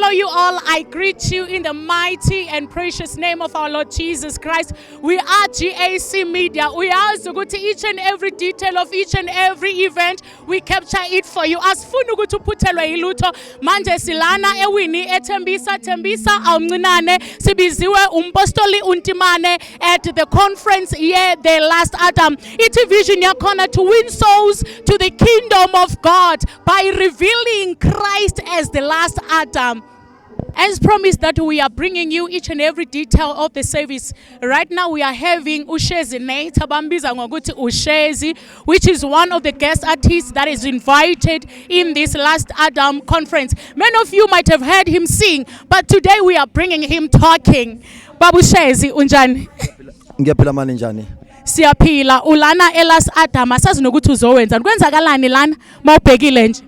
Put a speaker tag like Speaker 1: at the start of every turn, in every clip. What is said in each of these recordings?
Speaker 1: Hello you all, I greet you in the mighty and precious name of our Lord Jesus Christ. We are GAC Media. We are ukuthi each and every detail of each and every event, we capture it for you. Asifuna ukuthi uphuthelwe yilutho manje silana ewini ethembisa awumncinane sibiziwe umpostoli untimane at the conference here the last Adam. Ithi vision yakhona to win souls to the kingdom of God by revealing Christ as the last Adam. As promised that we are bringing you each and every detail of the service. Right now we are having Ushezi Nate abambiza ngokuthi Ushezi, which is one of the guest artists that is invited in this last Adam conference. Many of you might have heard him sing, but today we are bringing him talking. Babu Shezi, unjani?
Speaker 2: Ngiyaphila manje njani?
Speaker 1: Siyaphila, ulana elas Adam asazi nokuthi uzowenza. Kwenzakalani lana mawubhekile nje?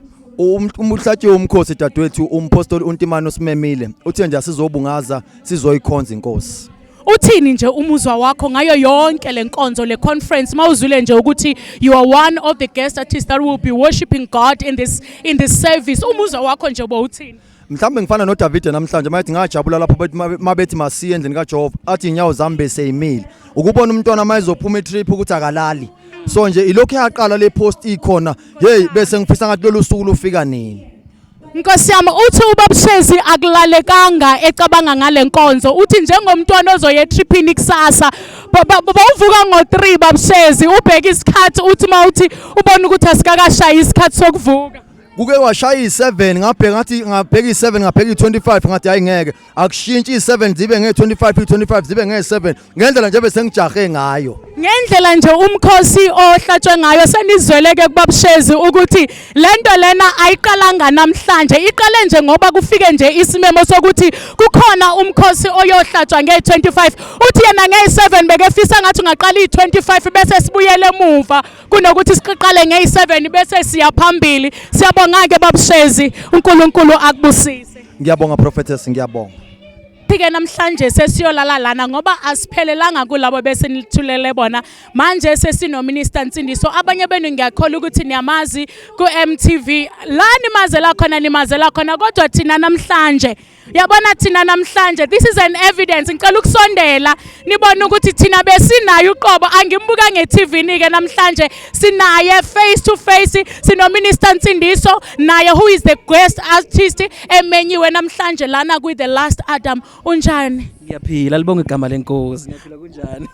Speaker 2: Umhlathi womkhosi dadwethu umpostoli untimane usimemile uthe nje sizobungaza sizoyikhonza inkosi.
Speaker 1: Uthini nje umuzwa wakho ngayo yonke lenkonzo le conference mawuzule nje ukuthi you are one of the guest artists that will be worshiping God in this service. Umuzwa wakho nje bowuthini?
Speaker 2: Mhlambe ngifana no David namhlanje mayithi ngajabula lapho mabethi masiye endlini kaJehova athi inyawo zami beseyimile ukubona umntwana mayizophuma itrip ukuthi akalali. So nje ilokho yaqala le post ikhona hey bese ngifisa ngathi lolu suku lufika nini.
Speaker 1: Nkosi yami uthi ubabushezi akulalekanga ecabanga ngale nkonzo uthi njengomntwana ozoye tripini kusasa bawuvuka ngo3 babushezi ubheka isikhathi uthi mawuthi ubona ukuthi asikakashaya isikhathi sokuvuka.
Speaker 2: Kuke washaya i7 ngabheka ngathi ngabheka i7 ngabheka i25 ngathi hayi ngeke akushintshi i7 zibe nge25 i25 zibe nge7 ngendlela nje bese ngijahe ngayo.
Speaker 1: Ngendlela nje umkhosi ohlatshwe ngayo senizweleke kubabushezi ukuthi lento lena ayiqalanga namhlanje iqale nje ngoba kufike nje isimemo sokuthi kukhona umkhosi oyohlatshwa nge25 uthi yena nge7 bekefisa ngathi ungaqala i25 bese sibuyele emuva kunokuthi siqale nge7 bese siya phambili. Siyabonga ke babushezi uNkulunkulu akubusise.
Speaker 2: Ngiyabonga prophetess ngiyabonga.
Speaker 1: Ke namhlanje sesiyolala lana ngoba asiphelelanga kulabo bese nilithulele bona manje sesino Minister Nsindiso abanye benu ngiyakhola ukuthi niyamazi ku MTV la nimazela khona kodwa thina namhlanje yabona thina namhlanje this is an evidence ngicela ukusondela nibone ukuthi thina besinayo uqobo angimbuka ngeTV nike namhlanje sinaye face to face sino Minister Nsindiso naye who is the guest artist emenyiwe namhlanje lana ku the last Adam. Unjani?
Speaker 3: Ngiyaphila libonga igama lenkosi. Ngiyaphila kunjani?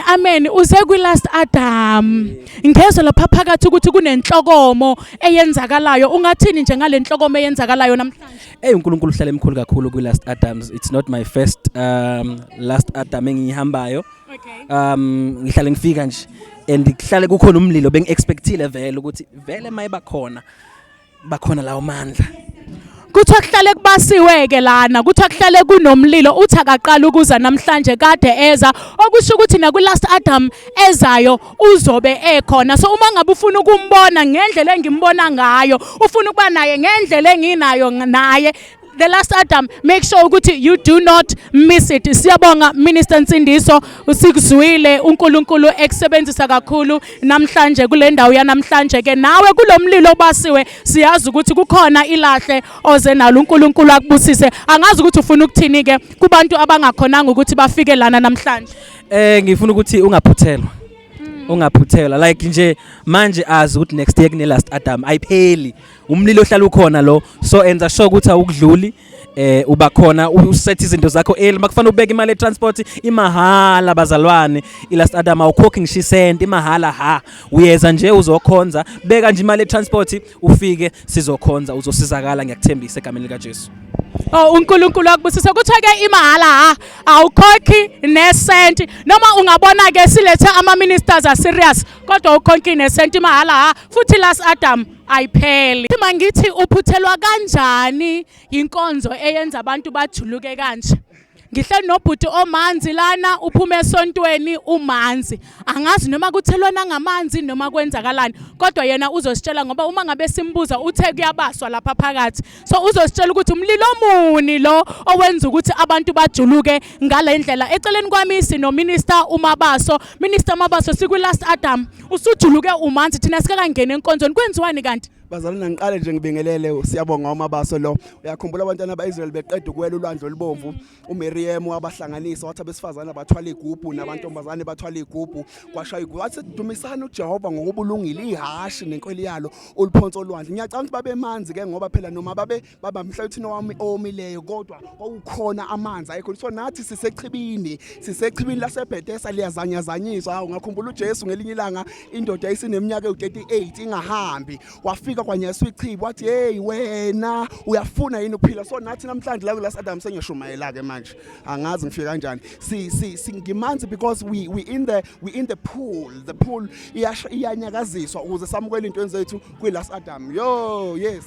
Speaker 1: Amen. Uze ku last Adam. Ngezwe lapha phakathi ukuthi kunenhlokomo eyenzakalayo. Ungathini nje ngale nhlokomo eyenzakalayo namhlanje?
Speaker 3: uNkulunkulu uhlala emkhulu kakhulu ku last Adams. It's not my first last Adam engihambayo.
Speaker 1: Okay.
Speaker 3: Ngihlale ngifika nje and ngihlale kukhona umlilo bengiexpectile vele ukuthi vele bakhona lawo mandla.
Speaker 1: Kuthiwa kuhlale kubasiweke lana kuthiwa kuhlale kunomlilo uthi akaqala ukuza namhlanje kade eza okusho ukuthi na ku last Adam ezayo uzobe ekhona. So uma ngabe ufuna ukumbona ngendlela engimbona ngayo ufuna ukuba naye ngendlela enginayo naye the last Adam, make sure ukuthi you do not miss it. Siyabonga Minister Nsindiso usikuzwile uNkulunkulu eksebenzisa kakhulu namhlanje kule ndawo ya namhlanje ke nawe kulomlilo basiwe siyazi ukuthi kukhona ilahle oze nalo uNkulunkulu akubusise. Angazi ukuthi ufuna ukuthini ke kubantu abangakhonanga ukuthi bafike lana namhlanje.
Speaker 3: Ngifuna ukuthi ungaphuthelwa like nje manje azi ukuthi next year kune last Adam ayipheli umlilo ohlala ukhona lo so enza sure ukuthi awukudluli uba khona uset izinto zakho makufana ubeka imali etransport imahala bazalwane ilast Adam awukhokhi ngisho isent imahala uyeza nje uzokhonza beka nje imali etransport ufike sizokhonza uzosizakala ngiyakuthembisa egameni lika Jesu.
Speaker 1: uNkulunkulu akubusise kuthiwa ke imahala awukhokhi nesenti noma ungabona ke silethe ama ministers are serious kodwa ukhokhi nesenti imahala futhi last Adam ayipheli. Mangithi uphuthelwa kanjani inkonzo eyenza abantu bajuluke kanje? Ngihle nobhuti omanzi lana uphuma esontweni umanzi angazi noma kuthelwana ngamanzi noma kwenzakalani kodwa yena uzositshela ngoba uma ngabe simbuza uthe kuyabaswa lapha phakathi so uzositshela ukuthi umlilo muni lo owenza ukuthi abantu bajuluke ngale ndlela. Eceleni kwami sino Minister uMabaso. Minister Mabaso siku last Adam usujuluke umanzi thina sikakangena enkonzweni kwenziwani kanti?
Speaker 4: Bazalwana ngiqale nje ngibingelele siyabonga uMabaso lo. Uyakhumbula abantwana baIsrael beqeda ukuwela ulwandle olubomvu. uMiriam wabahlanganisa wathi abesifazana bathwala igubhu nabantombazane bathwala igubhu kwashaya igubhu. Wathi dumisana uJehova ngokubulungile ihashi nenkweli yalo oluphonsa olwandle. Ngiyacanga ukuthi babe manzi ke ngoba phela noma babe babamhlathini wami omileyo kodwa kwaukhona amanzi ayikho. So nathi sisechibini laseBhethesda liyazanyazanyiswa. Ungakhumbula uJesu ngelinye ilanga indoda isineminyaka ewu38 ingahambi wafika kwanyeswa ichibi wathi hey wena uyafuna yini ukuphila. So nathi namhlanje la kuLast Adam sengiyashumayela ke manje angazi ngifika kanjani singimanzi because we in the pool. The pool iyanyakaziswa ukuze samukele into zethu kuLast Adam. Yes.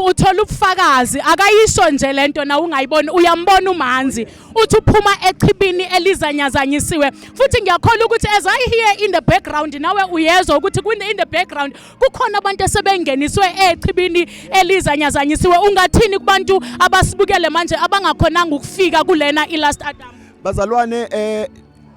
Speaker 1: Uthola ubufakazi akayisho nje lento na ungayiboni uyambona umanzi uthi uphuma echibini elizanyazanyisiwe futhi ngiyakholwa ukuthi as I hear in the background nawe uyezwa ukuthi in the background kukhona abantu asebengeniswe echibini elizanyazanyisiwe. Ungathini kubantu abasibukele manje abangakhonanga ukufika kulena iLast Adam?
Speaker 4: Bazalwane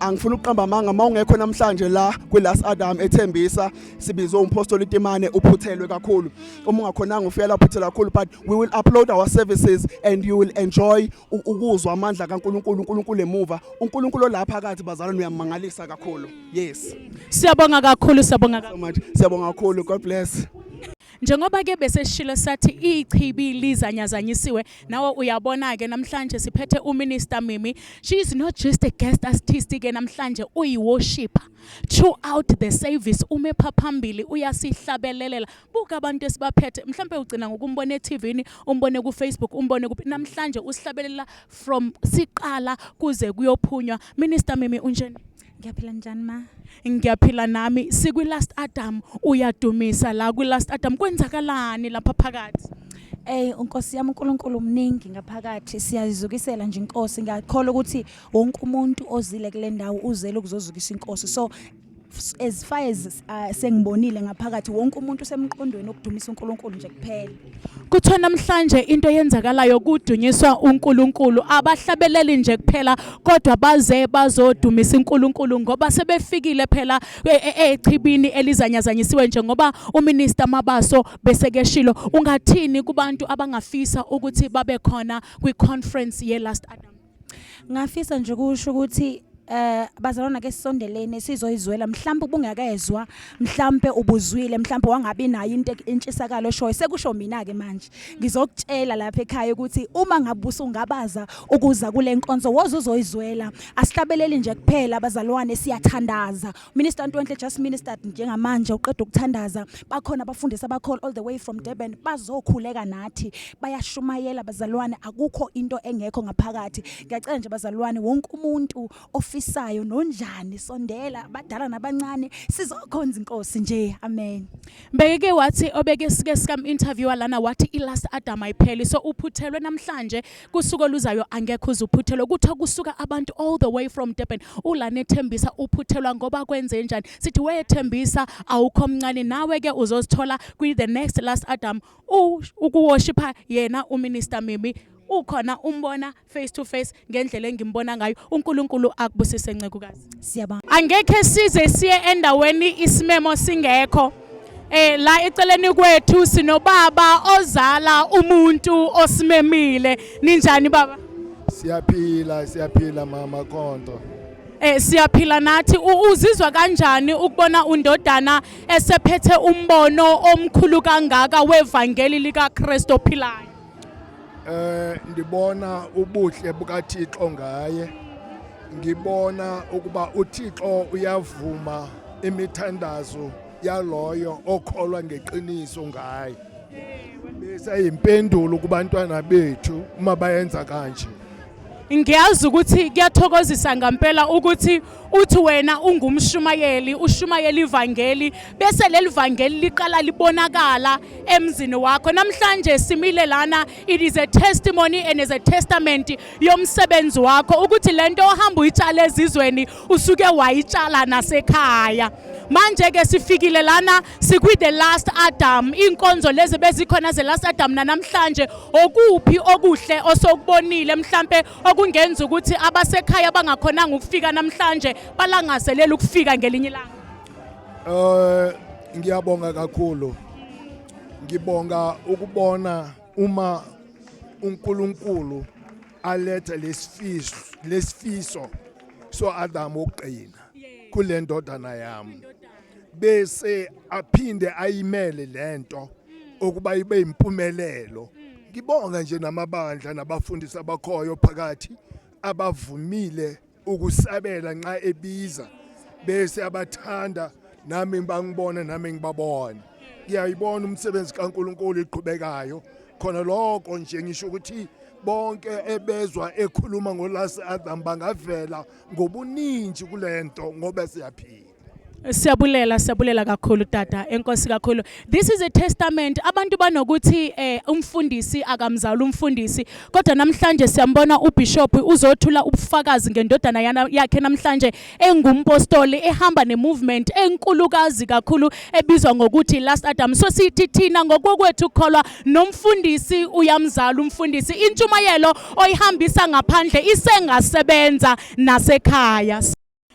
Speaker 4: angifuna ukuqamba amanga mawungekho namhlanje la kuLast Adam ethembisa sibizwe umpostoli Timane uphuthelwe kakhulu. Uma ungakhonanga ufika lapho uphuthelwe kakhulu but we will upload our services and you will enjoy ukuzwa amandla kaNkulunkulu emuva. uNkulunkulu lapha phakathi bazalwane uyamangalisa kakhulu. Yes.
Speaker 1: Siyabonga kakhulu
Speaker 4: so much. Siyabonga kakhulu. God bless.
Speaker 1: Njengoba ke beseshilo sathi ichibi lizanyazanyisiwe nawe uyabona ke namhlanje siphethe uMinister Mimi. She is not just a guest artist ke namhlanje uyiworshipper throughout the service. Umepha phambili uyasihlabelelela. Buka abantu esibaphethe mhlambe ugcina ngokumbona eTVini umbone ku Facebook umbone namhlanje usihlabelela from siqala kuze kuyophunywa. Minister Mimi unjeni?
Speaker 5: Ngiyaphila njani ma?
Speaker 1: Ngiyaphila nami. SikuLast Adam uyadumisa la kuLast Adam kwenzakalani lapha phakathi?
Speaker 5: Unkosi yami uNkulunkulu mningi ngaphakathi siyazizukisela nje inkosi. Ngiyakholwa ukuthi wonke umuntu ozile kule ndawo uzele ukuzozukisa inkosi. So as far as sengibonile ngaphakathi wonke umuntu usemqondweni okudumisa uNkulunkulu nje kuphela.
Speaker 1: Kuthiwa namhlanje into yenzakalayo kudunyiswa uNkulunkulu abahlabeleli nje kuphela kodwa baze bazodumisa uNkulunkulu ngoba sebefikile phela echibini elizanyazanyisiwe njengoba uMinister Mabaso besekeshilo. Ungathini kubantu abangafisa ukuthi babe khona kwiconference yeLast Adam?
Speaker 5: Ngafisa nje kusho ukuthi bazalwana ke sisondelene sizoyizwela mhlawumbe ubungakezwa mhlawumbe ubuzwile mhlawumbe wangabi nayo into entshisakalo shoyo sekusho mina ke manje ngizokutshela lapha ekhaya ukuthi uma ngabusa ungabaza ukuza kule nkonzo wozoyizwela asihlabeleli nje kuphela bazalwane siyathandaza. Minister Ntwenhle just ministered njengamanje uqeda ukuthandaza bakhona abafundisi abakhona all the way from Durban bazokhuleka nathi bayashumayela bazalwane akukho into engekho ngaphakathi. Ngiyacela nje bazalwane wonke umuntu ofisayo nonjani sondela badala nabancane sizokhonza inkosi nje. Amen.
Speaker 1: Beke wathi obeke sika interviewer lana wathi iLast Adam ayipheli. So uphuthelwe namhlanje kusuku oluzayo angekho uzuphuthelwe kuthiwa kusuka abantu all the way from Durban. Ulana ethembisa uphuthelwa ngoba kwenze njani sithi wethembisa awukho mncane nawe ke uzosithola kwi the next Last Adam ukuworshipa yena uMinister Mimi. Ukhona umbona face to face ngendlela engimbona ngayo. uNkulunkulu akubusise ncekukazi.
Speaker 5: Siyabonga.
Speaker 1: Angekhe size siye endaweni isimemo singekho. La eceleni kwethu sinobaba ozala umuntu osimemile. Ninjani baba?
Speaker 6: Siyaphila mama Khonto.
Speaker 1: Siyaphila nathi. Uzizwa kanjani ukubona undodana esephethe umbono omkhulu kangaka wevangeli likaKristu ophilayo?
Speaker 6: Ndibona ubuhle bukaThixo ngaye. Ngibona ukuba uThixo uyavuma imithandazo yaloyo okholwa ngeqiniso ngaye. Bese impendulo kubantwana bethu uma bayenza kanje.
Speaker 1: Ngiyazi ukuthi kuyathokozisa ngempela ukuthi uthi wena ungumshumayeli ushumayeli ivangeli bese leli vangeli liqala libonakala emzini wakho. Namhlanje simile lana it is a testimony and is a testament yomsebenzi wakho ukuthi lento ohamba uyitshala ezizweni usuke wayitshala nasekhaya. Manje ke sifikile lana sikwi the Last Adam. Inkonzo lezi bezikhona ze Last Adam namhlanje okuphi okuhle osokubonile mhlambe okungenza ukuthi abasekhaya bangakhonanga ukufika namhlanje balangazelela ukufika ngelinye ilanga?
Speaker 6: Ngiyabonga kakhulu. ngibonga ukubona uma uNkulunkulu aletha lesifiso so Adam uqina kule ndodana yami bese aphinde ayimele lento ukuba ibe impumelelo. Ngibonga nje namabandla nabafundisi abakhoyo phakathi abavumile ukusabela nxa ebiza bese abathanda nami bangibona nami ngibabona. Ngiyayibona umsebenzi kaNkulunkulu iqhubekayo khona lokho nje ngisho ukuthi bonke ebezwa ekhuluma ngolasi Adam bangavela ngobuningi kulento ngoba siyaphila.
Speaker 1: Siyabulela kakhulu tata, enkosi kakhulu. This is a testament. Abantu banokuthi umfundisi akamzala umfundisi, kodwa namhlanje siyambona uBishop uzothula ubufakazi ngendodana yakhe namhlanje engumpostoli ehamba nemovement enkulukazi kakhulu ebizwa ngokuthi Last Adam. So sithi thina ngokwethu ukholwa nomfundisi uyamzala umfundisi. Intshumayelo oyihambisa ngaphandle isengasebenza nasekhaya.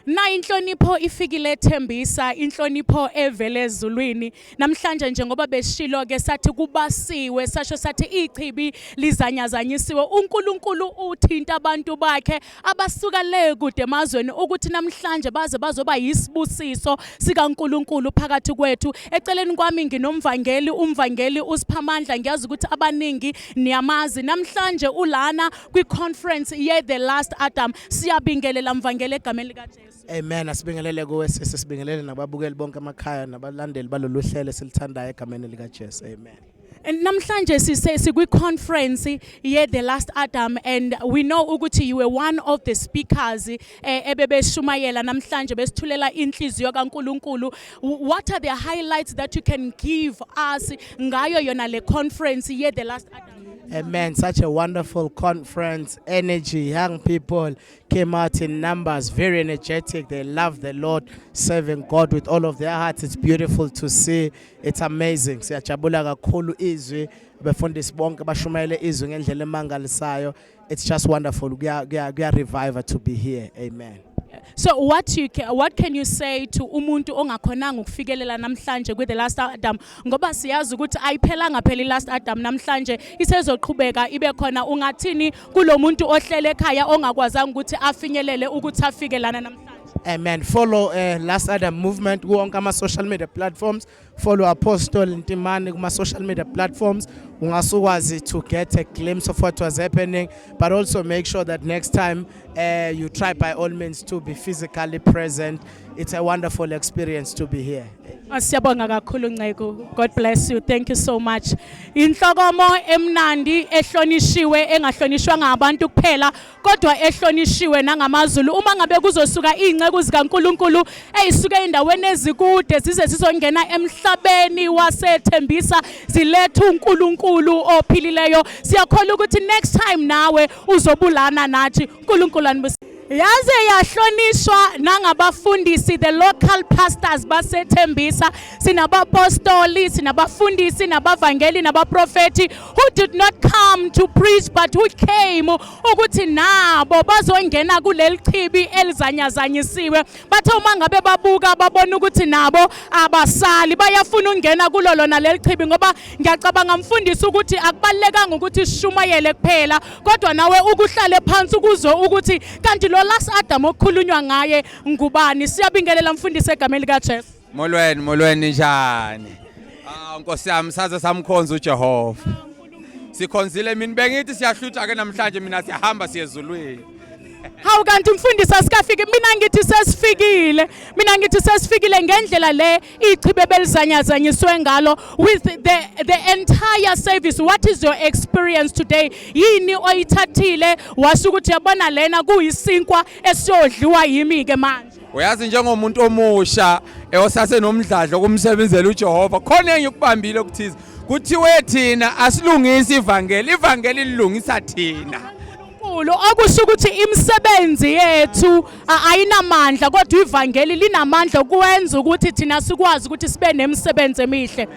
Speaker 1: Na inhlonipho ifikile Thembisa, inhlonipho evele ezulwini. Namhlanje njengoba besishilo ke sathi kubasiwe, sasho sathi ichibi lizanyazanyisiwe. uNkulunkulu uthinta abantu bakhe abasuka le kude emazweni ukuthi namhlanje baze bazoba yisibusiso sikaNkulunkulu phakathi kwethu. Eceleni kwami nginomvangeli, umvangeli uSiphamandla, ngiyazi ukuthi abaningi niyamazi. Namhlanje ulana kwi conference ye The Last Adam. Siyabingelela mvangeli egameni lika Jesu.
Speaker 7: Amen. Asibingelele kuwe sisibingelele nababukeli bonke emakhaya nabalandeli balolu hlelo silithandayo egameni lika Jesu. Amen.
Speaker 1: And namhlanje sikwi conference ye The Last Adam, and we know ukuthi you were one of the speakers ebebeshumayela namhlanje besithulela inhliziyo kaNkulunkulu. What are the highlights that you can give us ngayo yona le conference ye The Last Adam?
Speaker 7: Amen. Such a wonderful conference. Energy. Young people came out in numbers, very energetic. They love the Lord, serving God with all of their hearts. It's beautiful to see. It's amazing. Siyajabula kakhulu izwi befundisi bonke bashumayele izwi ngendlela emangalisayo. It's just wonderful. We are revival to be here. Amen.
Speaker 1: So what can you say to umuntu ongakhonanga ukufikelela namhlanje kwi The Last Adam, ngoba siyazi ukuthi ayiphelanga phela iLast Adam namhlanje isezoqhubeka ibe khona, ungathini kulomuntu ohlele ekhaya ongakwazanga ukuthi afinyelele ukuthi afike lana namhlanje?
Speaker 7: Amen. Follow Last Adam movement wonke ama social media platforms. Follow Apostle Ntimani kuma social media platforms. Ungasukwazi to get a glimpse of what was happening, but also make sure that next time you try by all means to be physically present. It's a wonderful experience to be here.
Speaker 1: Siyabonga kakhulu Nceko. God bless you. Thank you so much. Inhlokomo emnandi ehlonishiwe engahlonishwa ngabantu kuphela kodwa ehlonishiwe nangamazulu. Uma ngabe kuzosuka ingceko zikaNkulunkulu eyisuka endaweni ezikude zize sizongena emhlabeni waseThembisa ziletha uNkulunkulu ophilileyo, siyakholwa ukuthi next time nawe uzobulana nathi. uNkulunkulu anibusise. Yaze yahlonishwa nangabafundisi, the local pastors baseThembisa, sinabapostoli, sinabafundisi, nabavangeli, nabaprofeti who did not come to preach but who came ukuthi nabo bazongena kuleli chibi elizanyazanyisiwe. Bathe uma ngabe babuka babona ukuthi nabo abasali bayafuna ungena kulolo naleli chibi, ngoba ngiyacabanga mfundisi ukuthi akubalekanga ukuthi sishumayele kuphela kodwa nawe ukuhlale phansi ukuzwe ukuthi kanti lo Last Adam okukhulunywa ngaye ngubani. Siyabingelela mfundisi egameni lika Jesu.
Speaker 8: Molweni njani? Nkosi yami saze samkhonza uJehova. Sikhonzile mina bengithi siyahlutha ke namhlanje mina siyahamba siyezulwini.
Speaker 1: Hawu kanti mfundisi asikafiki? Mina ngithi sesifikile ngendlela le ichibe belizanyazanyiswe ngalo with the entire service. What is your experience today? Yini oyithathile washo ukuthi yabona lena kuyisinkwa esiyodliwa yimi ke manje?
Speaker 8: Uyazi njengomuntu omusha osase nomdladlo kumsebenzela uJehova khona engikubambile ukuthiza kuthiwe thina asilungisi ivangeli lilungisa thina.
Speaker 1: Okusho ukuthi imisebenzi yethu ayinamandla kodwa ivangeli linamandla ukwenza ukuthi thina sikwazi ukuthi sibe nemisebenzi emihle.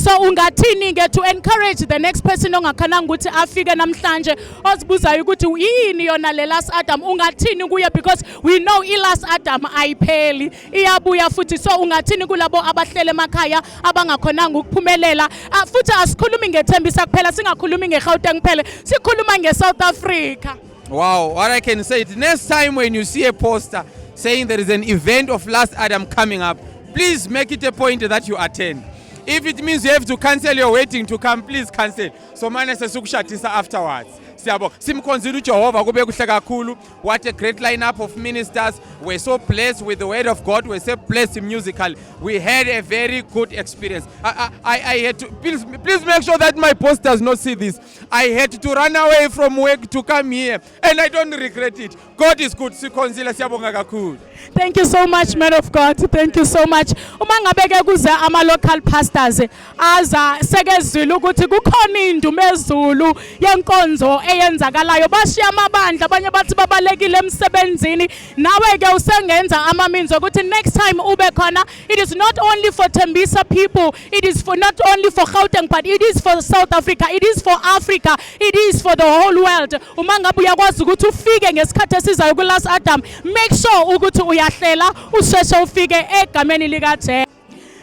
Speaker 1: So ungathini ke to encourage the next person ongakhananga ukuthi afike namhlanje ozibuzayo ukuthi yini yona le last Adam, ungathini kuye because we know I last Adam ayipheli iyabuya futhi. So ungathini kulabo abahlele emakhaya abangakhonanga ukuphumelela. Futhi asikhulumi ngethembisa kuphela, singakhulumi ngeGauteng kuphela, sikhuluma ngeSouth Africa.
Speaker 8: Wow, what I can say is next time when you see a poster saying there is an event of Last Adam coming up, please make it a point that you attend. If it means you have to cancel your waiting to come, please cancel. So manje sesikushathisa afterwards. Siyabo, simkhonzile uJehova kube kuhle kakhulu. What a great lineup of ministers. We're so blessed with the word of God. We're so blessed musically. We had a very good experience. I had to please make sure that my boss does not see this. I had to run away from work to come here, and I don't regret it. God is good. Sikhonzile siyabonga kakhulu.
Speaker 1: Thank you so much, man of God. Thank you so much. Uma ngabe ke kuze ama local pastors aza sekezwile ukuthi kukhona indumezulu yenkonzo eyenzakalayo bashiya amabandla abanye bathi babalekile emsebenzini. Nawe ke usengenza ama means ukuthi next time ube khona. It is not only for Tembisa people, it is for not only for Gauteng, but it is for South Africa, it is for Africa, it is for the whole world. Uma ngabe uyakwazi ukuthi ufike ngesikhathi esizayo ku Last Adam, make sure ukuthi uyahlela usheshe ufike egameni lika Jesu.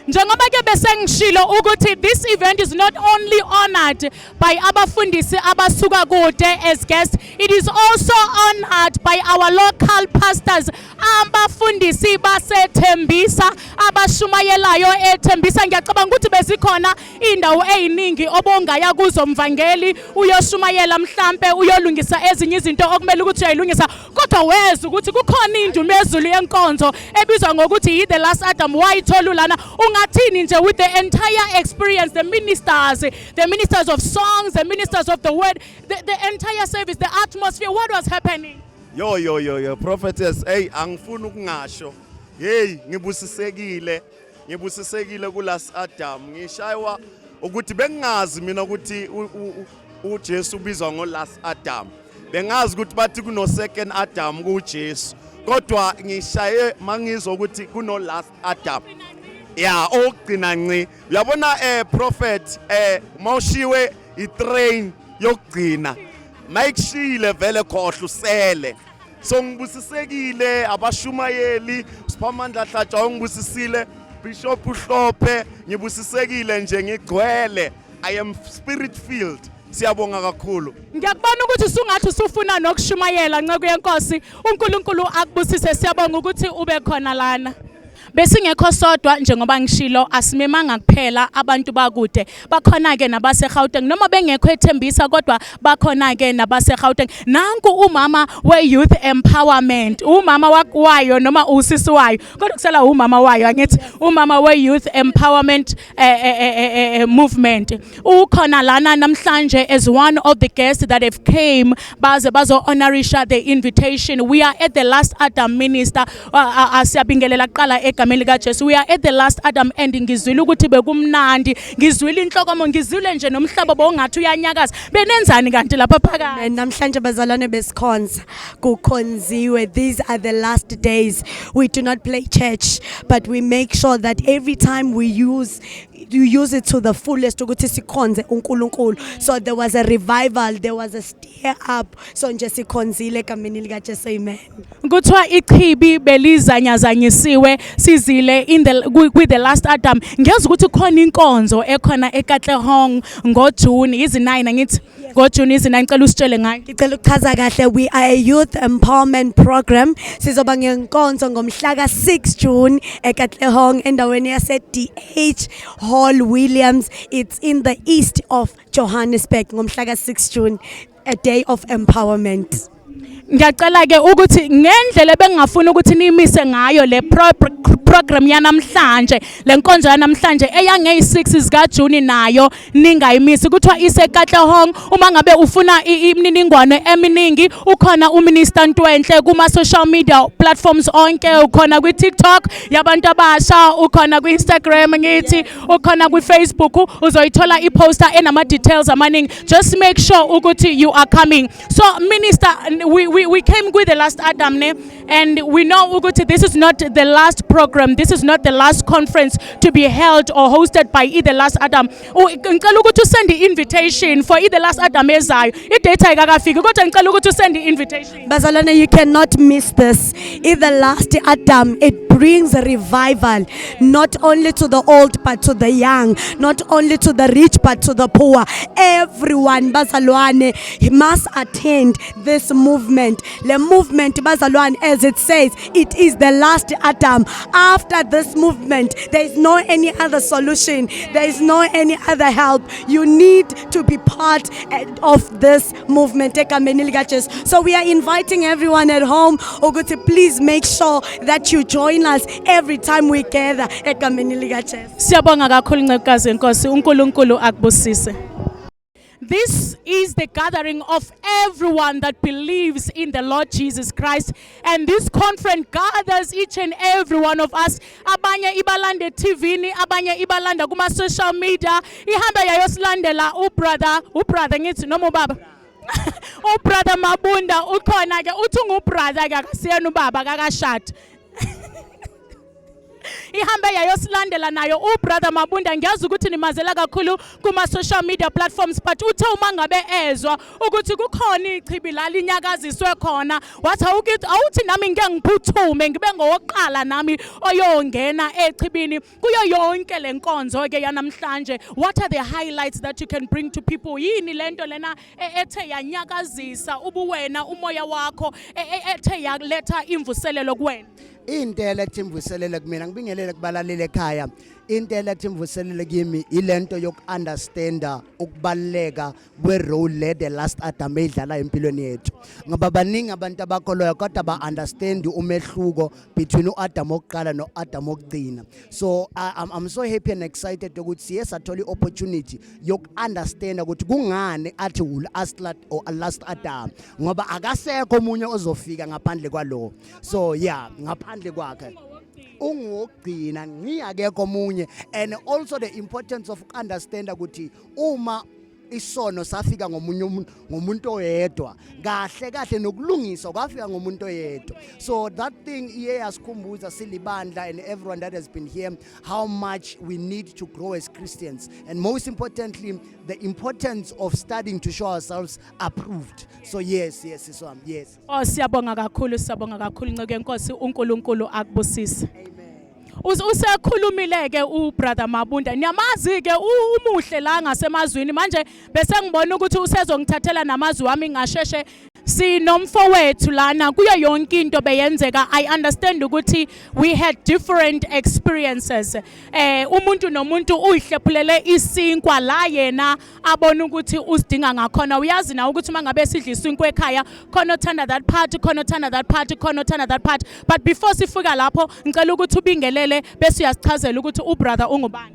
Speaker 1: Njengoba ke besengishilo ukuthi this event is not only honored by abafundisi abasuka kude as guests, it is also honored by our local pastors, abafundisi basethembisa abashumayelayo ethembisa. Ngiyacabanga ukuthi bezikhona indawo eziningi obongaya kuzo mvangeli uyoshumayela mhlambe uyolungisa ezinye izinto okumele ukuthi uyayilungisa, kodwa weza ukuthi kukhona indumezulu yenkonzo ebizwa ngokuthi the Last Adam wayithola lana. Ungathini nje with the entire experience, the ministers of songs, the ministers of the word, the entire service, the atmosphere, what was happening?
Speaker 9: Yo, prophetess, hey, angifuni ukungasho. Hey, ngibusisekile ku Last Adam. Ngishaywa ukuthi bengazi mina ukuthi uJesu ubizwa ngo Last Adam. Bengazi ukuthi bathi kuno second Adam kuJesu. Kodwa ngishaye mangizwa ukuthi kuno Last Adam. Yeah, okugcina nci. Uyabona prophet mawushiwe itrain yokugcina. Mayikushile vele khohle usele. So ngibusisekile abashumayeli Siphamandla Hlatshwa ngibusisile Bishop Uhlophe ngibusisekile nje ngigcwele. I am spirit filled. Siyabonga kakhulu.
Speaker 1: Ngiyakubona ukuthi sungathi usufuna nokushumayela nceke yenkosi. uNkulunkulu akubusise, siyabonga ukuthi ube khona lana. Besingekho sodwa njengoba ngishilo, asimemanga kuphela abantu bakude, bakhona ke nabaseGauteng noma bengekho ethembisa kodwa bakhona ke nabaseGauteng. Nanku umama we-youth empowerment, umama wayo noma usisi wayo, kodwa kusela umama wayo, angithi umama we-youth empowerment movement. Ukhona lana namhlanje as one of the guests that have came bazo honorisha the invitation. We are at the Last Adam minister asiyabingelela kuqala egameni lika Jesu. We are at the Last Adam and ngizwile ukuthi bekumnandi, ngizwile inhlokomo, ngizwile nje nomhlaba bongathi uyanyakaza. Benenzani kanti lapha phakathi?
Speaker 10: Namhlanje bazalwane besikhonza kukhonziwe. These are the last days. We do not play church, but we make sure that every time we use it to the fullest ukuthi sikhonze uNkulunkulu. So there was a revival, there was a stir up. So nje sikhonzile egameni lika Jesu. Amen.
Speaker 1: Kuthiwa ichibi belizanyazanyisiwe sizile with the Last Adam. Ngiyazi ukuthi khona inkonzo ekhona eKatlehong ngoJune izi9 ngithi ngoJune izi9 ngicela usitshele ngayo.
Speaker 10: Ngicela ukuchaza kahle, we are a youth empowerment program. Sizoba ngenkonzo ngomhla ka6 June eKatlehong endaweni yase DH Hall Williams. It's in the east of Johannesburg ngomhla ka6 June, a day of empowerment.
Speaker 1: Ngiyacela ke ukuthi ngendlela bengafuna ukuthi nimise ngayo le program yanamhlanje, lenkonzo yanamhlanje eyange6 zika June nayo ningayimisi. Kuthiwa iseKatlehong. Uma ngabe ufuna imininingwane eminingi, ukhona uMinister Ntwenhle kuma social media platforms onke, ukhona ku TikTok yabantu abasha, ukhona ku Instagram ngithi, ukhona ku Facebook, uzoyithola iposter enama details amaningi. Just make sure ukuthi you are coming. So minister, we we came with the last Adam ne, and we know ukuthi this is not the last program, this is not the last conference to be held or hosted by the last Adam. Ngicela ukuthi send the invitation for the last Adam ezayo. I-date ayikafiki kodwa ngicela ukuthi send the invitation.
Speaker 10: Bazalwane, you cannot miss this. In the last Adam, it brings a revival, not only to the old but to the young, not only to the rich but to the poor. Everyone, bazalwane, he must attend this movement. The movement, bazalwane, as it says, it is the last Adam. After this movement, there is no any other solution. There is no any other help. You need to be part of this movement. So we are inviting everyone at home, Oguti, please make sure that you join us every time we gather at
Speaker 1: Siyabonga kakhulu ncekazi Nkosi, uNkulunkulu akubusise. This is the gathering of everyone that believes in the Lord Jesus Christ, and this conference gathers each and every one of us. Abanye ibalande TV ni, abanye ibalanda kuma social media. Ihamba yayosilandela ubrother ngithi noma ubaba. Ubrother Mabunda ukhona ke uthi ungubrother ke akasiyena ubaba kakashadi. Ihambe yayosilandela nayo ubrother Mabunda. Ngiyazi ukuthi nimazela kakhulu kuma social media platforms, but uthe uma ngabe ezwa ukuthi kukhona ichibi la linyakaziswe khona, wathi awuthi nami ngeke ngiphuthume ngibe ngowoqala nami oyongena echibini kuyo yonke lenkonzo ke yanamhlanje. What are the highlights that you can bring to people? Yini lento lena ethe yanyakazisa ubuwena umoya wakho ethe yaletha imvuselelo kuwena?
Speaker 11: Into elethi imvuselelo kumina ngibingelele kubalalele ekhaya. Into elethi imvuselelo kimi ilento yoku-understanda ukubaleka kwe-role the last Adam edlala empilweni yethu. Ngoba baningi abantu abakholwayo kodwa ba-understand umehluko between u-Adam wokuqala no-Adam wokugcina. So I'm so happy and excited ukuthi siye sathola i-opportunity yoku-understanda ukuthi kungani athi last Adam, ngoba akasekho omunye ozofika ngaphandle kwalo. So yeah, ngaphandle kwakhe ungogcina ngiyakekho omunye. And also the importance of understand ukuthi uma isono safika ngomuntu oyedwa kahle nokulungisa kwafika ngomuntu oyedwa. So that thing iye yasikhumbuza silibandla and everyone that has been here how much we need to grow as Christians, and most importantly the importance of studying to show ourselves approved. So yes so yes.
Speaker 1: Oh siyabonga kakhulu nceke Nkosi, uNkulunkulu akubusise. Usekhulumile ke ubrother Mabunda, niyamazi ke umuhle la ngasemazweni manje bese ngibona ukuthi usezongithathela namazwi wami ngasheshe. Sinomfowethu lana kuyo yonke into beyenzeka. I understand ukuthi we had different experiences. Umuntu nomuntu uyihlephulele isinkwa la yena abona ukuthi usidinga ngakhona. Uyazi na ukuthi mangabe sidla isinkwa ekhaya khona othanda that part, khona othanda that part, khona othanda that part. But before sifika lapho ngicela ukuthi ubingelele bese uyasichazela ukuthi ubrother ungubani.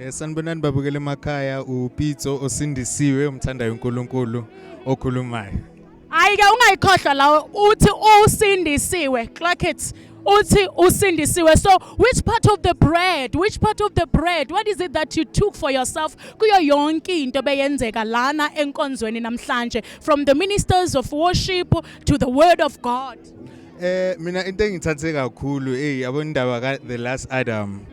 Speaker 12: Sanibonani babukele emakhaya, uPitso osindisiwe umthandayo uNkulunkulu okhulumayo.
Speaker 1: Ayike ungayikhohlwa la uthi usindisiwe. Clock it. Uthi usindisiwe. So which part of the bread? What is it that you took for yourself? Kuyo yonke into beyenzeka lana enkonzweni namhlanje, from the ministers of worship to the word of God.
Speaker 12: Mina into engithathe kakhulu yabona indaba ka the last Adam,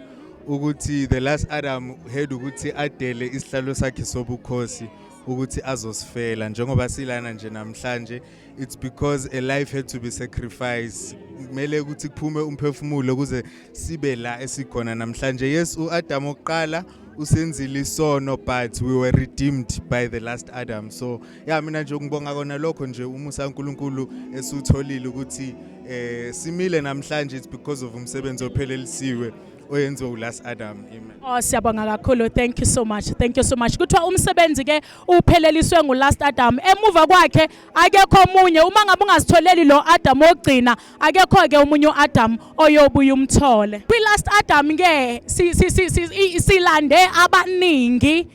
Speaker 12: ukuthi the last Adam had ukuthi adele isihlalo sakhe sobukhosi ukuthi azosifela njengoba silana nje namhlanje. It's because a life had to be sacrificed. Kumele ukuthi kuphume umphefumulo ukuze sibe la esikhona namhlanje. Yes, uAdam oqala usenzile isono, but we were redeemed by the last Adam. So yeah, mina nje ngibonga kona lokho nje umusa uNkulunkulu esutholile ukuthi simile namhlanje. It's because of umsebenzi ophelelisiwe oyenziwe uLast Adam. Amen.
Speaker 1: Oh siyabonga kakhulu. Thank you so much. Kuthiwa umsebenzi ke upheleliswe nguLast Adam. Emuva kwakhe akekho omunye. Uma ngabe ungazitholeli lo Adam ogcina, akekho ke omunye uAdam oyobuya umthole. KwiLast Adam ke silande abaningi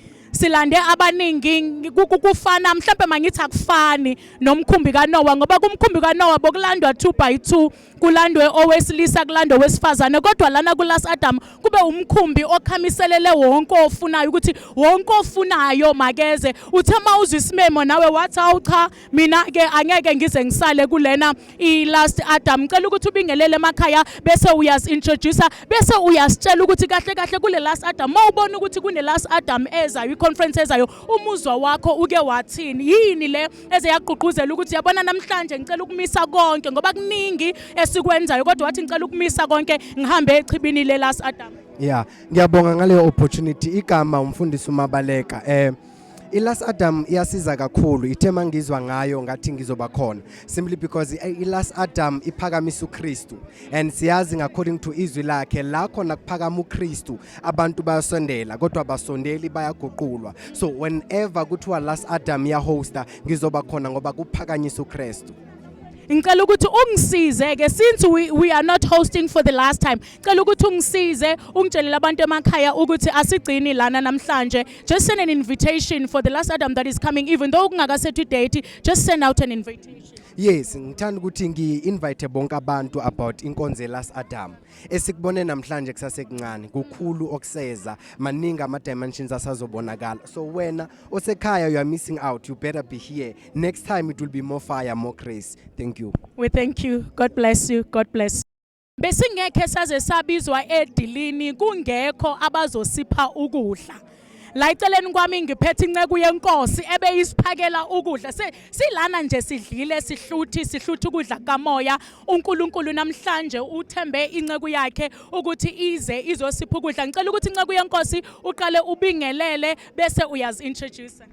Speaker 1: kufana mhlambe mangithi akufani nomkhumbi kaNoah, ngoba kumkhumbi kaNoah bokulandwa 2 by 2 kulandwe owesilisa kulandwe owesifazane, kodwa lana kuLast Adam kube umkhumbi okhamiselele wonke ofunayo ukuthi wonke ofunayo makeze. Uthe mawuzwa isimemo nawe wathi awu cha mina ke angeke ngize ngisale kulena iLast Adam. Ngicela ukuthi ubingelele emakhaya bese uyasintroduce bese uyasitshela ukuthi kahle kahle kule Last Adam mawubona ukuthi kune Last Adam ezayo iconference ezayo umuzwa wakho uke wathini, yini le eze yaqhuquzela ukuthi yabona namhlanje ngicela ukumisa konke ngoba kuningi esikwenzayo kodwa wathi ngicela ukumisa konke ngihambe echibini le Last Adam.
Speaker 13: Yeah, ngiyabonga ngale opportunity. Igama umfundisi uMabaleka. iLast Adam iyasiza kakhulu, ithema ngizwa ngayo ngathi ngizoba khona simply because iLast Adam iphakamisa uKristu, and siyazi according to izwi lakhe la khona kuphakama uKristu abantu bayasondela kodwa abasondeli bayaguqulwa. So whenever kuthiwa Last Adam ya hosta ngizoba khona ngoba kuphakanyisa uKristu.
Speaker 1: Ngicela ukuthi ungisize ke since we are not hosting for the last time. Ngicela ukuthi ungisize ungitshelele abantu emakhaya ukuthi asigcini lana namhlanje. Just send an invitation for the Last Adam that is coming, even though kungakasethi date, just send out an invitation.
Speaker 13: Yes, ngithanda ukuthi ngi-invite bonke abantu about inkonzo Last Adam. Esikubone namhlanje kusasekuncane, kukhulu okuseza, maningi ama-dimensions asazobonakala. So wena osekhaya you are missing out, you better be here. Next time it will be more fire, more grace. Thank you.
Speaker 1: We thank you. God bless you. God bless. Besingekhe saze sabizwa edilini kungekho abazosipha ukudla. La eceleni kwami ngiphethe inceke yenkosi ebeyisiphakela ukudla. Silana nje sidlile sihluthi ukudla kamoya. uNkulunkulu namhlanje uthembe inceke yakhe ukuthi ize izosipha ukudla. Ngicela ukuthi inceke yenkosi uqale ubingelele bese uyazi-introduce.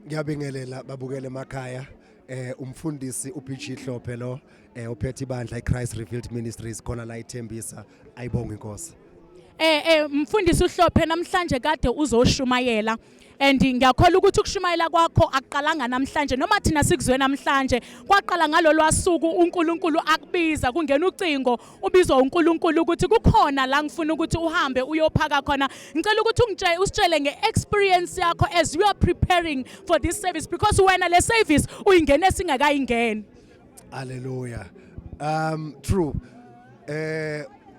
Speaker 14: Ngiyabingelela babukele emakhaya. Umfundisi uPG Hlophe lo uphethe ibandla iChrist Revealed Ministries khona la ithembisa. Ayibonge inkosi.
Speaker 1: Mfundisi uHlophe namhlanje kade uzoshumayela, and ngiyakholwa ukuthi ukushumayela kwakho aqalanga namhlanje noma thina sikuzwe namhlanje, kwaqala ngalolu suku uNkulunkulu akubiza kungena ucingo ubizwa uNkulunkulu ukuthi kukhona la ngifuna ukuthi uhambe uyophaka khona. Ngicela ukuthi usitshele ngeexperience yakho as you are preparing for this service, because wena le service uyingene singakayingeni.
Speaker 14: Hallelujah. True.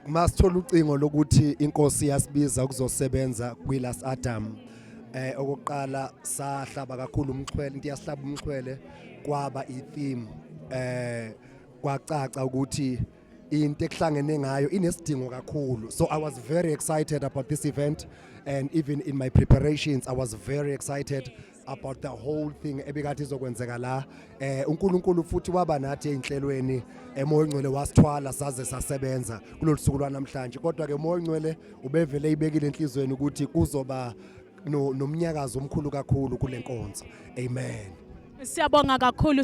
Speaker 14: Masithola ucingo lokuthi inkosi yasibiza ukuzosebenza kwiLast Adam. Okokuqala sahlaba kakhulu umxhwele, into yasihlaba umxhwele kwaba itheme. Kwacaca ukuthi into ekuhlangene ngayo inesidingo kakhulu. So I was very excited about this event, and even in my preparations I was very excited about the whole thing ebikathi izokwenzeka la. uNkulunkulu futhi waba nathi einhlelweni, Moya Ongcwele wasithwala saze sasebenza kulolu suku lwanamhlanje. Kodwa ke Moya Ongcwele ubevele ibekile enhlizweni ukuthi kuzoba nomnyakazo omkhulu kakhulu kule nkonzo. Amen.
Speaker 1: Siyabonga kakhulu.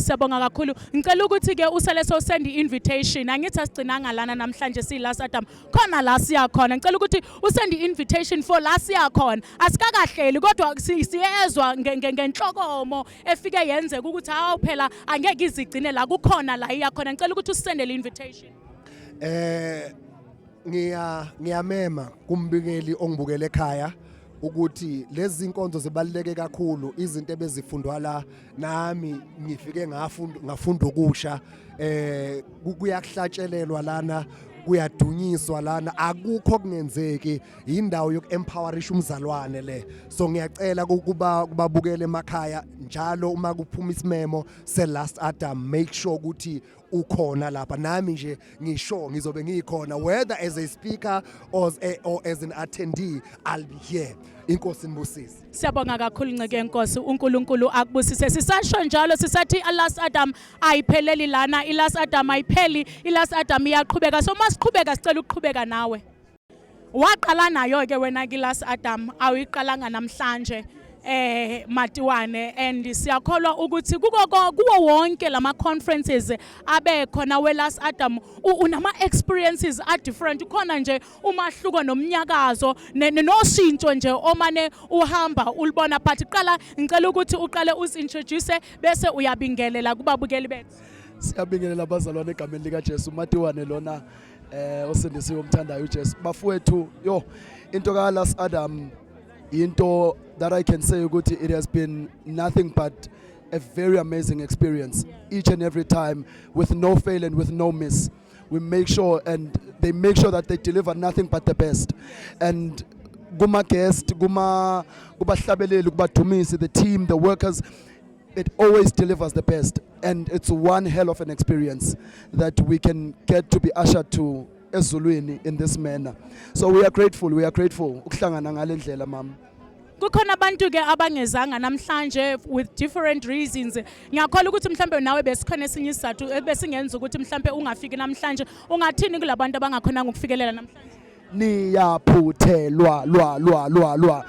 Speaker 1: Ngicela ukuthi ke usale so send invitation. Angithi asigcinanga lana namhlanje siLast Adam. Khona la siya khona. Ngicela ukuthi usend invitation for la siya khona. Asikakahleli kodwa siyezwa ngenhlokomo efike yenze ukuthi hawu phela angeke izigcine la kukhona la iya khona. Ngicela ukuthi usende le invitation.
Speaker 14: Ngiyamema kumbikeli ongibukele ekhaya ukuthi lezi inkonzo zibaluleke kakhulu, izinto ebezifundwa la nami ngifike ngafunda okusha. Kuyahlatshelelwa lana, kuyadunyiswa lana, akukho kungenzeki, indawo yokuempowerisha umzalwane le. So ngiyacela kubabukele emakhaya njalo uma kuphuma isimemo seLast Adam, make sure ukuthi ukhona lapha. Nami nje ngisho ngizobe ngikhona, whether as a speaker or as an attendee, I'll be here. Inkosi nibusise.
Speaker 1: Siyabonga kakhulu nceke yenkosi, uNkulunkulu akubusise. Sisasho njalo sisathi iLast Adam ayipheleli lana, iLast Adam ayipheli, iLast Adam iyaqhubeka. So masiqhubeka sicela ukuqhubeka nawe. Waqala nayo ke wena iLast Adam, awiqalanga namhlanje. Matiwane, and siyakholwa ukuthi kuwo wonke lama conferences abe khona weLast Adam unama experiences are different. Khona nje umahluko nomnyakazo noshintsho nje omane uhamba ulibona, but qala ngicela ukuthi uqale usintroduce bese uyabingelela kubabukeli bethu.
Speaker 4: Siyabingelela abazalwane egameni lika Jesu. Matiwane lona osindisiwe umthandayo uJesu. Bafowethu yo into kaLast Adam into that I can say ukuthi it has been nothing but a very amazing experience, each and every time, with no fail and with no miss. we make sure, and they make sure that they deliver nothing but the best. And Guma guest, Guma Hlabeleli, Kuba Dumisi, the team, the workers, it always delivers the best. And it's one hell of an experience that we can get to be ushered to Ezulwini in this manner. So we are grateful, ukuhlangana ngale ndlela mama.
Speaker 1: Kukhona abantu ke abangezanga namhlanje with different reasons. Ngiyakholwa ukuthi mhlambe nawe besikhona esinye isizathu besingenza ukuthi mhlambe ungafiki namhlanje. Ungathini kulabantu abangakhona ukufikelela namhlanje?
Speaker 4: Niyaphuthelwa lwa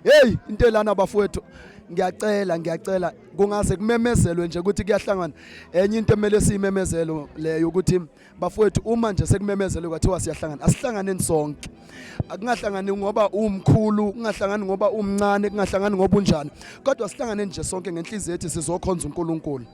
Speaker 4: hey into lana bafowethu ngiyacela kungaze kumemezelwe nje ukuthi kuyahlangana enye into emele siyimemezelo leyo ukuthi bafowethu uma nje sekumemezelwe kwathiwa siyahlangana asihlanganeni sonke akungahlangani ngoba umkhulu kungahlangani ngoba umncane kungahlangani ngoba unjani kodwa sihlanganeni nje sonke ngenhliziyo ethi sizokhonza uNkulunkulu.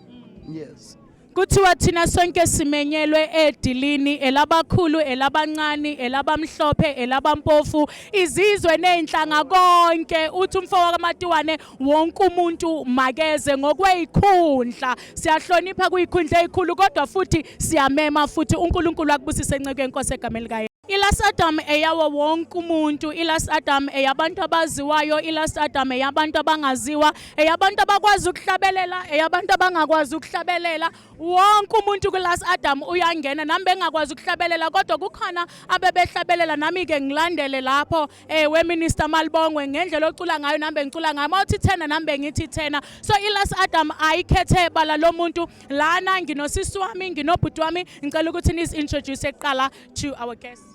Speaker 4: Yes.
Speaker 1: Kuthiwa thina sonke simenyelwe edilini elabakhulu elabancane elabamhlophe elabampofu izizwe nenhlanga konke uthi umfowabo kaMatiwane wonke umuntu makeze ngokweyikhundla siyahlonipha kuyikhundla ezikhulu kodwa futhi siyamema futhi uNkulunkulu akubusise enceke enkosi egameni likaYesu. Ilas Adam eyawo wonke umuntu, ilas Adam eyabantu abaziwayo, ilas Adam eyabantu abangaziwa, eyabantu abakwazi ukuhlabelela, eyabantu abangakwazi ukuhlabelela. Wonke umuntu kulas Adam uyangena nami bengakwazi ukuhlabelela kodwa kukhona abebehlabelela nami ke ngilandele lapho we Minister Malibongwe ngendlela ocula ngayo nami ngicula ngayo mawuthi 10 nami ngithi 10. So ilas Adam ayikhethe bala lo muntu lana nginosisi wami nginobhuti wami ngicela ukuthi introduce eqala to our guests.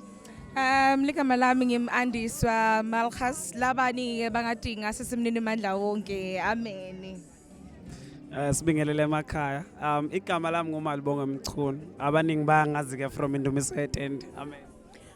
Speaker 15: Ligama lami ngimandiswa Malchus labani bangadinga sesimnini mandla wonke amen.
Speaker 16: Sibingelele emakhaya. Igama lami nguMalibongwe Mchunu. Abaningi bayangazi ke from Indumiso Yetende. Amen.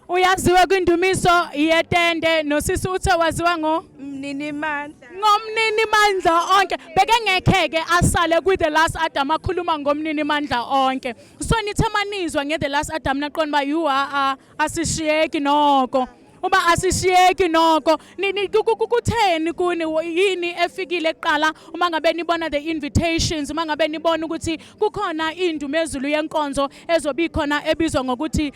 Speaker 1: Uyaziwa kwindumiso yetende nosisi uthe waziwa
Speaker 15: ngomnini mandla.
Speaker 1: Ngomnini mandla onke beke ngekheke asale ku the last Adam akhuluma ngomnini mandla onke. So nithamanizwa nge the last Adam naqonda ba you are asishiyeki noko. Uba asishiyeki noko kutheni kuni yini efikile eqala uma ngabe nibona the invitations uma ngabe nibona ukuthi kukhona indumo ezulu yenkonzo ezobikhona ebizwa ngokuthi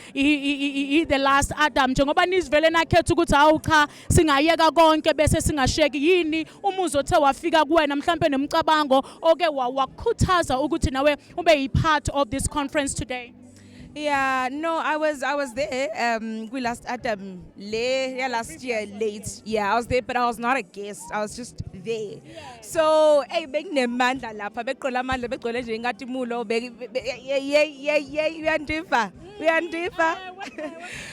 Speaker 1: the last Adam njengoba nizivele nakhetha ukuthi hawu cha singayeka konke bese singasheki yini umuzo othe wafika kuwena mhlambe nomcabango oke wakhuthaza ukuthi nawe ube yi part of this conference today?
Speaker 15: Yeah, no, I was there. We last Adam last year late. Yeah, I was there, but I was not a guest. I was just there. So, hey, beginemandla lapha beqola amandla beqole nje ngathi mulo uyandiva.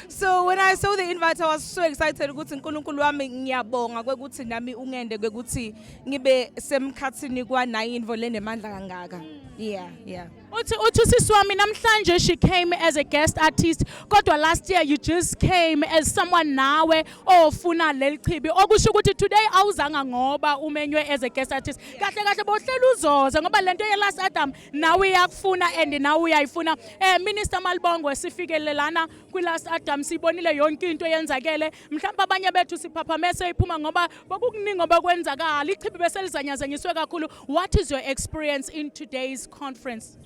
Speaker 15: So when I saw the invite, I was so excited ukuthi uNkulunkulu wami ngiyabonga kwekuthi nami ungende kwekuthi ngibe semkhathini kwa9 invole nemandla kangaka. Yeah.
Speaker 1: Uthi sisi wami namhlanje she came as a guest artist kodwa last year you just came as someone nawe ofuna lelichibi okusho ukuthi today awuzanga ngoba umenywe as a guest artist kahle bohlela uzoza ngoba lento ye last Adam nawe yakufuna and nawe uyayifuna. Minister Malibongwe sifikelelana kwi last Adam sibonile yonke into yenzakele mhlawumbe abanye bethu siphaphamese iphuma ngoba bokukuningi obekwenzakala ichibi beselizanyazanyiswe kakhulu. What is your experience in today's conference?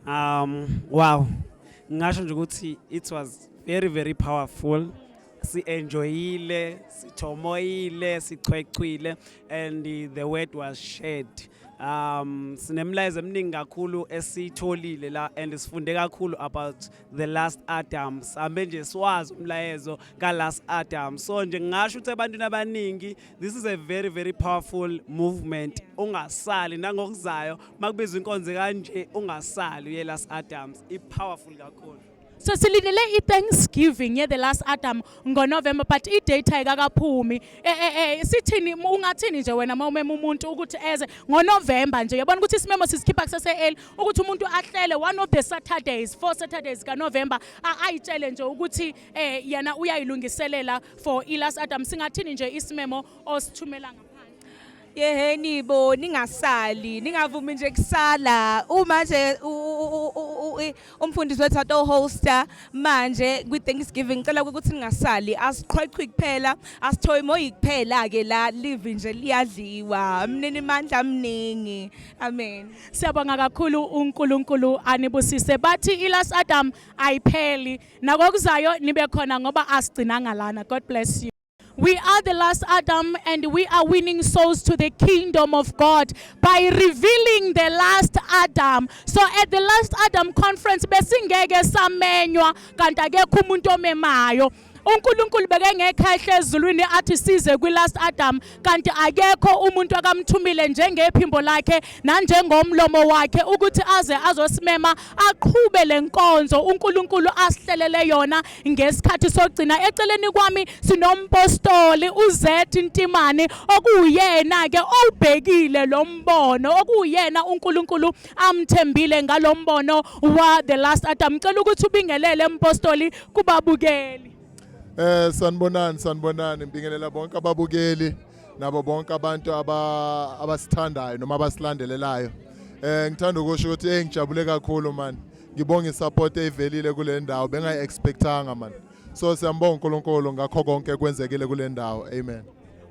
Speaker 16: Wow, ngisho nje ukuthi it was very powerful. Si enjoyile, sithomoyile, sichwechwile and the word was shared. Sinemlayezo eminingi kakhulu esitholile la and sifunde kakhulu about the last Adam. Sambe nje siwazi umlayezo ka last Adam. So nje ngisho ukuthi abantu abaningi this is a very powerful movement. Ungasali nangokuzayo makubizwa inkonzo kanje ungasali ye last Adams. I powerful kakhulu.
Speaker 1: So silindele i-Thanksgiving ye the last Adam ngoNovember but i-date ayikakaphumi. Sithini ungathini nje wena mawumema umuntu ukuthi eze ngoNovember nje yabona ukuthi isimemo sisikhipha kusese ukuthi umuntu ahlele one of the Saturdays 4 Saturdays kaNovember ayitshele nje ukuthi yena uyayilungiselela for i-last Adam. Singathini nje isimemo osithumela ngaphandle?
Speaker 15: Yeheni bo ningasali ningavumi nje kusala uma nje umfundisi wethu ato hoster manje kwi Thanksgiving ngicela ukuthi ningasali asiqhweqhwe kuphela asithoye moyi kuphela ke la live nje liyadliwa mnini mandla mningi amen.
Speaker 1: Siyabonga kakhulu uNkulunkulu anibusise bathi iLast Adam ayipheli nakokuzayo nibe khona ngoba asigcinanga lana. God bless you. We are the last Adam and we are winning souls to the kingdom of God by revealing the last Adam. So at the last Adam conference besingeke samenywa kanti akekho umuntu omemayo. uNkulunkulu bekengekhehle ezulwini athi size kwi-last Adam kanti akekho umuntu akamthumile njengephimbo lakhe nanjengomlomo wakhe ukuthi aze azosimema aqhube lenkonzo uNkulunkulu asihlelele yona ngesikhathi sogcina. Eceleni kwami sinompostoli uZethi Ntimane okuyena ke obhekile lo mbono okuyena uNkulunkulu amthembile ngalombono wa the last Adam. Ngicela ukuthi ubingelele impostoli kubabukeli.
Speaker 17: Sanibonani ngibingelela bonke ababukeli nabo bonke abantu abasithandayo noma abasilandelelayo. Ngithanda ukusho ukuthi ngijabule kakhulu man. Ngibonga isupport evelile kule ndawo bengayi expectanga man. So siyambonga uNkulunkulu ngakho konke kwenzekile kule ndawo. Amen.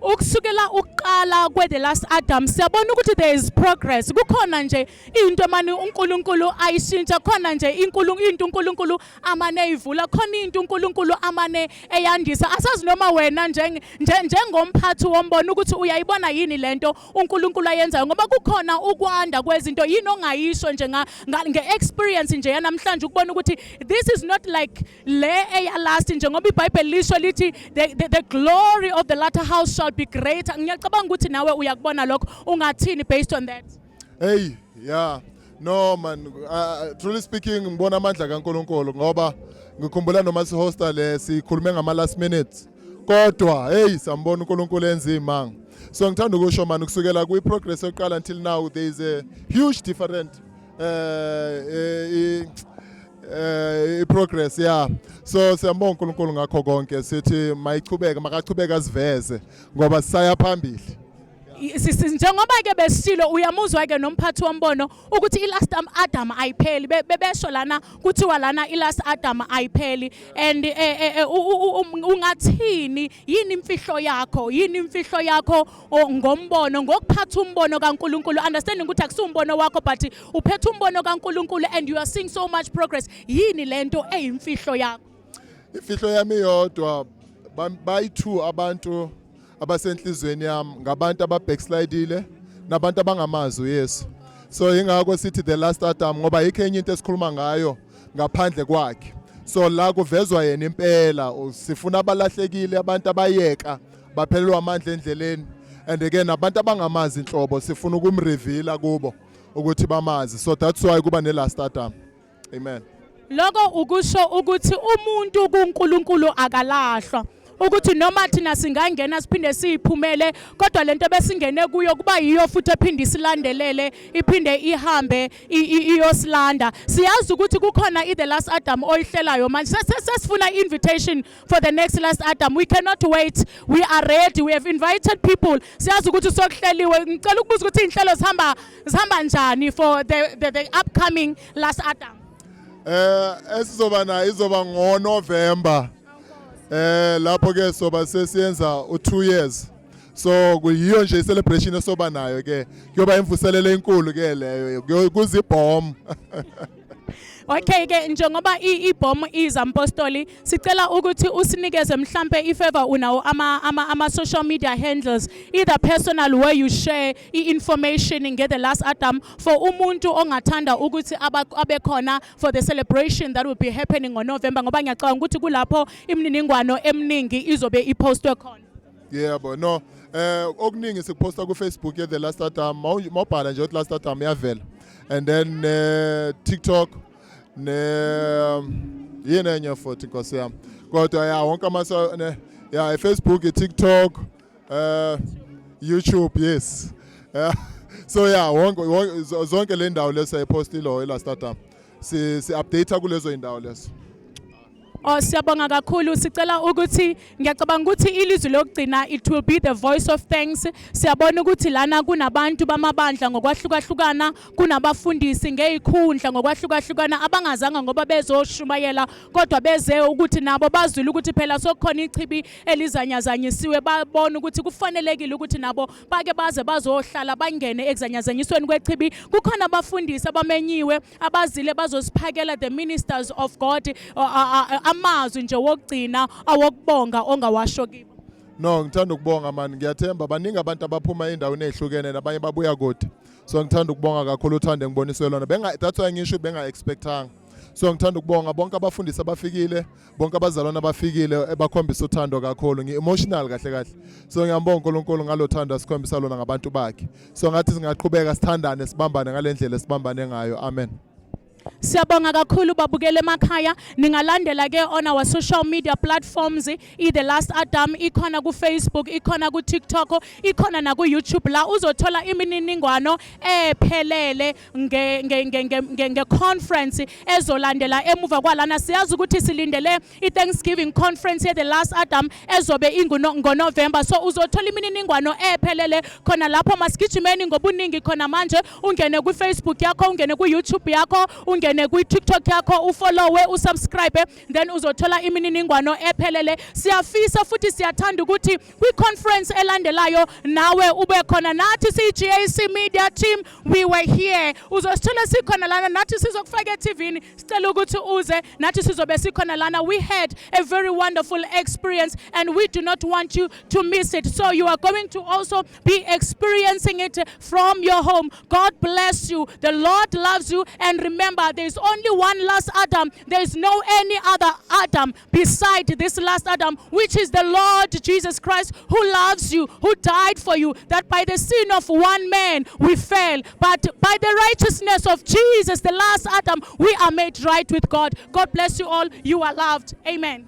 Speaker 1: Ukusukela uqala kwe the last Adam siyabona ukuthi there is progress. Kukhona nje into manje uNkulunkulu ayishintsha, khona nje into uNkulunkulu amane ivula, khona into uNkulunkulu amane eyandisa. Asazi noma wena njengomphathi wombono ukuthi uyayibona yini lento uNkulunkulu ayenzayo ngoba kukhona ukwanda kwezinto yini ongayisho nje nge-experience nje yanamhlanje ukubona ukuthi this is not like le eya last nje ngoba iBhayibheli lisho lithi the glory of the latter house shall be greater. Ngiyacabanga ukuthi nawe uyakubona lokho ungathini based on that?
Speaker 17: Hey, yeah. No man, truly speaking ngibona amandla kaNkulunkulu ngoba ngikhumbula noma sihosta le sikhulume ngama last minutes. Kodwa hey sambona uNkulunkulu enzima. So ngithanda ukusho man kusukela kwi progress yokuqala until now there is a huge different progress, yeah. So siyambonga uNkulunkulu ngakho konke sithi mayichubeka makachubeka asiveze ngoba sisaya phambili.
Speaker 1: Njengoba ke besilo uyamuzwa ke nomphathi wombono ukuthi iLast Adam ayipheli bebesho lana kuthiwa lana iLast Adam ayipheli and ungathini yini imfihlo yakho ngombono ngokuphatha umbono kaNkulunkulu understanding ukuthi akusumbono wakho but uphethe umbono kaNkulunkulu and you are seeing so much progress yini lento eyimfihlo yakho?
Speaker 17: Imfihlo yami yodwa bayi-2 abantu abasenhlizweni yami ngabantu ababackslidile nabantu abangamazi uYesu. So ingakho sithi the last Adam ngoba yikho enye into esikhuluma ngayo ngaphandle kwakhe. So la kuvezwa yena impela sifuna abalahlekile abantu abayeka baphelelwa amandla endleleni and again abantu abangamazi inhlobo sifuna ukumreveala kubo ukuthi bamazi. So that's why kuba ne last Adam. Amen.
Speaker 1: Lokho ukusho ukuthi umuntu kuNkulunkulu akalahlwa ukuthi noma thina singangena siphinde siyiphumele kodwa lento besingene kuyo kuba yiyo futhi ephinde isilandelele iphinde ihambe iyosilanda. Siyazi ukuthi kukhona the last Adam oyihlelayo manje sesifuna invitation for the next last Adam. We cannot wait, we are ready, we have invited people. Siyazi ukuthi sokuhleliwe. Ngicela ukubuza ukuthi inhlelo zihamba njani for the upcoming last Adam.
Speaker 17: Esizoba na izoba ngoNovember. Lapho ke soba sesiyenza u2 years. So kuyiyo nje celebration esoba nayo ke. Kuyoba imvuselelo enkulu ke leyo. Kuzibhom.
Speaker 1: Okay ke njengoba ibhom izampostoli sicela ukuthi usinikeze mhlambe ifavor unawo ama social media handles either personal where you share information nge the last Adam for umuntu ongathanda ukuthi abekhona for the celebration that will be happening on November ngoba ngiyacabanga ukuthi kulapho imininingwano eminingi izobe ipostwe khona.
Speaker 17: Yeah but no okuningi sikuposta ku Facebook ye the last Adam mawubhala nje uthi last Adam yavela and then TikTok yena enye futhi Nkosi yami kodwa ya wonke ya Facebook TikTok YouTube yes so yeah wonke zonke le ndawo lesa ipostilo last Adam si update kulezo indawo leso.
Speaker 1: Oh siyabonga kakhulu sicela ukuthi ngiyacabanga ukuthi ilizwi lokugcina it will be the voice of thanks. Siyabona ukuthi lana kunabantu bamabandla ngokwahlukahlukana, kunabafundisi ngezikhundla ngokwahlukahlukana abangazanga ngoba bezoshumayela kodwa beze ukuthi nabo bazwile ukuthi phela sokukhona ichibi elizanyazanyisiwe, babona ukuthi kufanelekile ukuthi nabo bake baze bazohlala bangene ekuzanyazanyisweni kwechibi. Kukhona abafundisi abamenyiwe abazile bazosiphakela the ministers of God amazwi nje wokugcina awokubonga ongawasho kibo.
Speaker 17: No, ngithanda ukubonga man, ngiyathemba baningi abantu abaphuma endaweni ezihlukene nabanye babuya kude. So ngithanda ukubonga kakhulu uthando engiboniswe lona. That's why ngisho benga expectanga. So ngithanda ukubonga bonke abafundisi abafikile, bonke abazalwana abafikile ebakhombisa uthando kakhulu. Ngi-emotional kahle kahle. So ngiyambonga uNkulunkulu ngalothando asikhombisa lona ngabantu bakhe. So ngathi singaqhubeka sithandane sibambane ngalendlela esibambane ngayo. Amen.
Speaker 1: Siyabonga kakhulu babukele emakhaya, ningalandela ke on our social media platforms The Last Adam, ikhona ku Facebook, ikhona ku TikTok, ikhona na ku YouTube la uzothola imininingwano ephelele nge conference ezolandela emuva kwalana. Siyazi ukuthi silindele iThanksgiving conference The Last Adam ezobe ngoNovember, so uzothola imininingwano ephelele khona lapho. Masigijimeni ngobuningi khona manje, ungene ku Facebook yakho, ungene ku YouTube yakho, ungene ku TikTok yakho, ufollowe, usubscribe, then uzothola imininingwano ephelele. Siyafisa futhi siyathanda ukuthi kwi conference elandelayo nawe ube khona. Nathi CGAC Media Team, we were here. Uzosithola sikhona lana, nathi sizokufaka eTVini, sicela ukuthi uze, nathi sizobe sikhona lana. We had a very wonderful experience and we do not want you to miss it. So you are going to also be experiencing it from your home. God bless you. The Lord loves you, and remember there is only one last Adam. There is no any other Adam beside this last Adam, which is the Lord Jesus Christ, who loves you, who died for you, that by the sin of one man we fell, but by the righteousness of Jesus, the last Adam, we are made right with God. God bless you all. You are loved. Amen.